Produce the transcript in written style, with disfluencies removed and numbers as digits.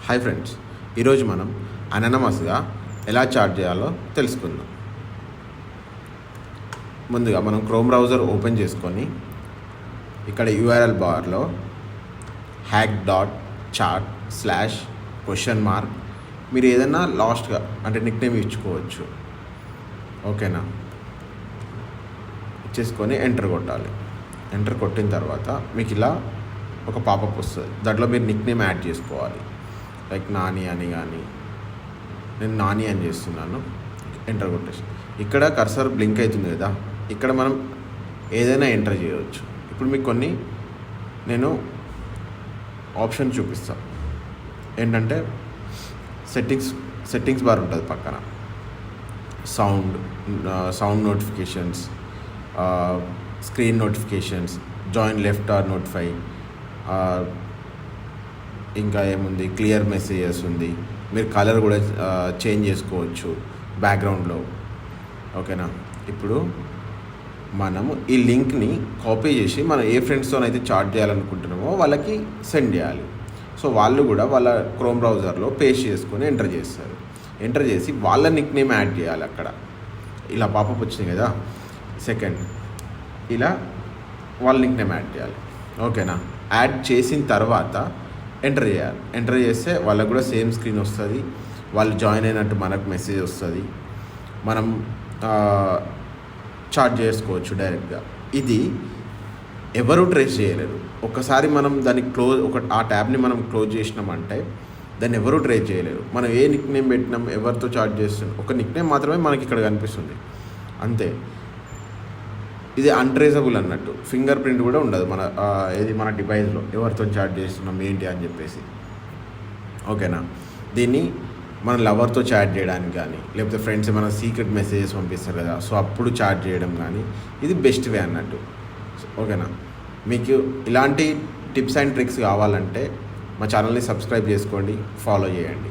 Hi friends, ఈరోజు మనం అననమస్గా ఎలా చాట్ చేయాలో తెలుసుకుందాం. ముందుగా మనం క్రోమ్ బ్రౌజర్ ఓపెన్ చేసుకొని ఇక్కడ యూఆర్ఎల్ బార్లో hack.chat/? మీరు ఏదైనా లాస్ట్గా అంటే నిక్ నేమ్ ఇచ్చుకోవచ్చు. ఓకేనా, ఇచ్చేసుకొని ఎంటర్ కొట్టాలి. ఎంటర్ కొట్టిన తర్వాత మీకు ఇలా ఒక పాపప్ వస్తుంది. దాంట్లో మీరు నిక్ నేమ్ యాడ్ చేసుకోవాలి. లైక్ నాని అని, కానీ నేను నాని అని చేస్తున్నాను. ఎంటర్ కొట్టేసి ఇక్కడ కర్సర్ బ్లింక్ అవుతుంది కదా, ఇక్కడ మనం ఏదైనా ఎంటర్ చేయవచ్చు. ఇప్పుడు మీకు కొన్ని నేను ఆప్షన్ చూపిస్తాను. ఏంటంటే సెట్టింగ్స్ బార్ ఉంటుంది పక్కన. Sound notifications, screen notifications, join left or notify, ఇంకా ఏముంది, క్లియర్ మెసేజెస్ ఉంది. మీరు కలర్ కూడా చేంజ్ చేసుకోవచ్చు బ్యాక్గ్రౌండ్లో. ఓకేనా, ఇప్పుడు మనము ఈ లింక్ని కాపీ చేసి మనం ఏ ఫ్రెండ్స్తో అయితే చాట్ చేయాలనుకుంటున్నామో వాళ్ళకి సెండ్ చేయాలి. సో వాళ్ళు కూడా వాళ్ళ క్రోమ్ బ్రౌజర్లో పేస్ట్ చేసుకొని ఎంటర్ చేస్తారు. ఎంటర్ చేసి వాళ్ళ నిక్ నేమ్ యాడ్ చేయాలి. అక్కడ ఇలా పాపప్ వచ్చింది కదా, సెకండ్ ఇలా వాళ్ళ నిక్ నేమ్ యాడ్ చేయాలి. ఓకేనా, యాడ్ చేసిన తర్వాత ఎంటర్ చేయాలి. ఎంటర్ చేస్తే వాళ్ళకు కూడా సేమ్ స్క్రీన్ వస్తుంది. వాళ్ళు జాయిన్ అయినట్టు మనకు మెసేజ్ వస్తుంది. మనం చాట్ చేసుకోవచ్చు డైరెక్ట్గా. ఇది ఎవరు ట్రేస్ చేయలేరు. ఒక్కసారి మనం దాన్ని ఆ ట్యాబ్ని మనం క్లోజ్ చేసినామంటే దాన్ని ఎవరు ట్రేస్ చేయలేరు. మనం ఏ నిక్ నేమ్ పెట్టినాం, ఎవరితో చాట్ చేస్తున్నాం, ఒక నిక్ నేమ్ మాత్రమే మనకి ఇక్కడ కనిపిస్తుంది అంతే. ఇది అన్ట్రేసబుల్ అన్నట్టు. ఫింగర్ ప్రింట్ కూడా ఉండదు మన డివైస్లో ఎవరితో చాట్ చేస్తున్నాం ఏంటి అని చెప్పేసి. ఓకేనా, దీన్ని మన లవర్తో చాట్ చేయడానికి కానీ, లేకపోతే ఫ్రెండ్స్ ఏమైనా సీక్రెట్ మెసేజెస్ పంపిస్తారు కదా, సో అప్పుడు చాట్ చేయడం కానీ ఇది బెస్ట్ వే అన్నట్టు. ఓకేనా, మీకు ఇలాంటి టిప్స్ అండ్ ట్రిక్స్ కావాలంటే మా ఛానల్ని సబ్స్క్రైబ్ చేసుకోండి, ఫాలో చేయండి.